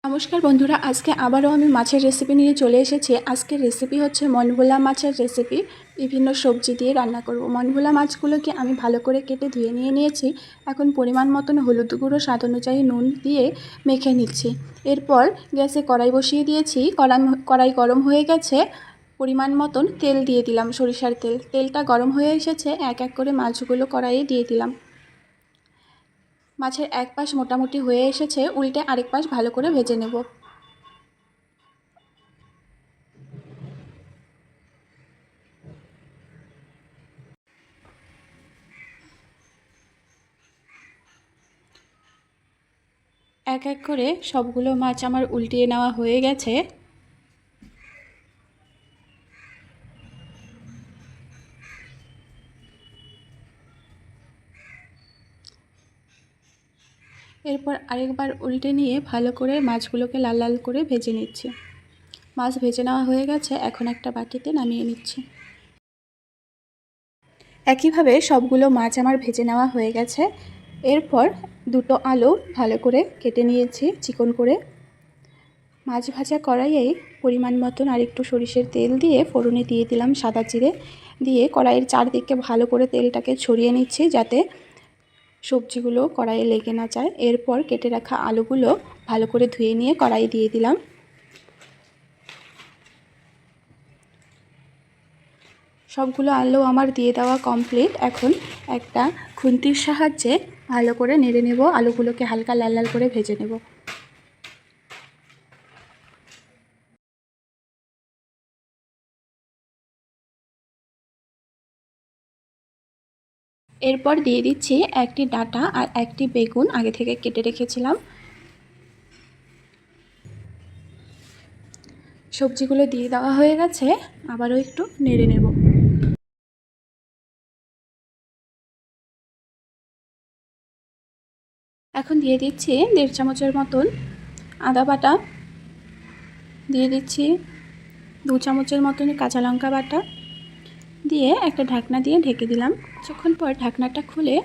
নমস্কার বন্ধুরা, আজকে আবারও আমি মাছের রেসিপি নিয়ে চলে এসেছি। আজকের রেসিপি হচ্ছে মনভোলা মাছের রেসিপি। বিভিন্ন সবজি দিয়ে রান্না করব। মনভোলা মাছগুলোকে আমি ভালো করে কেটে ধুয়ে নিয়েছি। এখন পরিমাণ মতন হলুদ গুঁড়ো, স্বাদ অনুযায়ী নুন দিয়ে মেখে নিচ্ছি। এরপর গ্যাসে কড়াই বসিয়ে দিয়েছি। কড়াই গরম হয়ে গেছে। পরিমাণ মতন তেল দিয়ে দিলাম, সরিষার তেল। তেলটা গরম হয়ে এসেছে, এক এক করে মাছগুলো কড়াইয়ে দিয়ে দিলাম। মাছের এক পাশ মোটামুটি হয়ে এসেছে, উল্টে আরেক পাশ ভালো করে ভেজে নেব। এক এক করে সবগুলো মাছ আমার উল্টিয়ে নেওয়া হয়ে গেছে। এরপর আরেকবার উল্টে নিয়ে ভালো করে মাছগুলোকে লাল লাল করে ভেজে নিচ্ছি। মাছ ভেজে নেওয়া হয়ে গেছে, এখন একটা বাটিতে নামিয়ে নিচ্ছি। একইভাবে সবগুলো মাছ আমার ভেজে নেওয়া হয়ে গেছে। এরপর দুটো আলু ভালো করে কেটে নিয়েছি চিকন করে। মাছ ভাজা কড়াইয়েই পরিমাণ মতন আর একটু সরিষার তেল দিয়ে ফোড়নে দিয়ে দিলাম সাদা জিরে, দিয়ে কড়াইয়ের চারদিকে ভালো করে তেলটাকে ছড়িয়ে নিচ্ছি যাতে সবজিগুলো কড়াইয়ে লেগে না যায়। এরপর কেটে রাখা আলুগুলো ভালো করে ধুয়ে নিয়ে কড়াইয়ে দিয়ে দিলাম। সবগুলো আলু আমার দিয়ে দেওয়া কমপ্লিট। এখন একটা খুন্তির সাহায্যে ভালো করে নেড়ে নেব, আলুগুলোকে হালকা লাল লাল করে ভেজে নেব। এরপর দিয়ে দিচ্ছি একটি ডাঁটা আর একটি বেগুন আগে থেকে কেটে রেখেছিলাম। সবজিগুলো দিয়ে দেওয়া হয়ে গেছে, আবারও একটু নেড়ে নেব। এখন দিয়ে দিচ্ছি 1.5 চামচের মতন আদা বাটা, দিয়ে দিচ্ছি 2 চামচের মতন কাঁচা লঙ্কা বাটা, দিয়ে একটা ঢাকনা দিয়ে ঢেকে দিলাম। কিছুক্ষণ পর ঢাকনাটা খুলে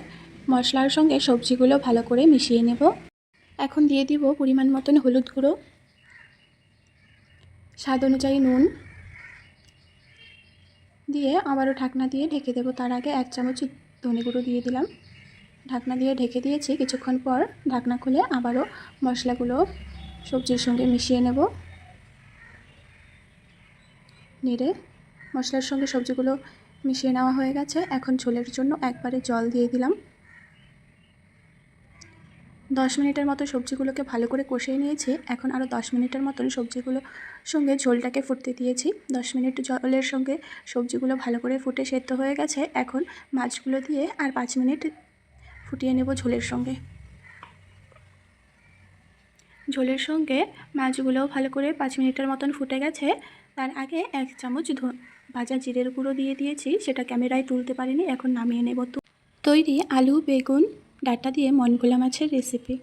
মশলার সঙ্গে সবজিগুলো ভালো করে মিশিয়ে নেব। এখন দিয়ে দিব পরিমাণ মতন হলুদ গুঁড়ো, স্বাদ অনুযায়ী নুন, দিয়ে আবারও ঢাকনা দিয়ে ঢেকে দেব। তার আগে 1 চামচ ধনে গুঁড়ো দিয়ে দিলাম। ঢাকনা দিয়ে ঢেকে দিয়েছি। কিছুক্ষণ পর ঢাকনা খুলে আবারও মশলাগুলো সবজির সঙ্গে মিশিয়ে নেব। নেড়ে মশলার সঙ্গে সবজিগুলো মিশিয়ে নেওয়া হয়ে গেছে। এখন ঝোলের জন্য একবারে জল দিয়ে দিলাম। 10 মিনিটের মতো সবজিগুলোকে ভালো করে কষিয়ে নিয়েছি। এখন আরও 10 মিনিটের মতন সবজিগুলোর সঙ্গে ঝোলটাকে ফুটতে দিয়েছি। 10 মিনিট জলের সঙ্গে সবজিগুলো ভালো করে ফুটে সেদ্ধ হয়ে গেছে। এখন মাছগুলো দিয়ে আর 5 মিনিট ফুটিয়ে নেব ঝোলের সঙ্গে। ঝোলের সঙ্গে মাছগুলোও ভালো করে 5 মিনিটের মতন ফুটে গেছে। তার আগে 1 চামচ ভাজা জিরের গুঁড়ো দিয়ে দিয়েছি, সেটা ক্যামেরায় তুলতে পারিনি। এখন নামিয়ে নেব। তৈরি আলু, বেগুন, ডাঁটা দিয়ে মনভোলা মাছের রেসিপি।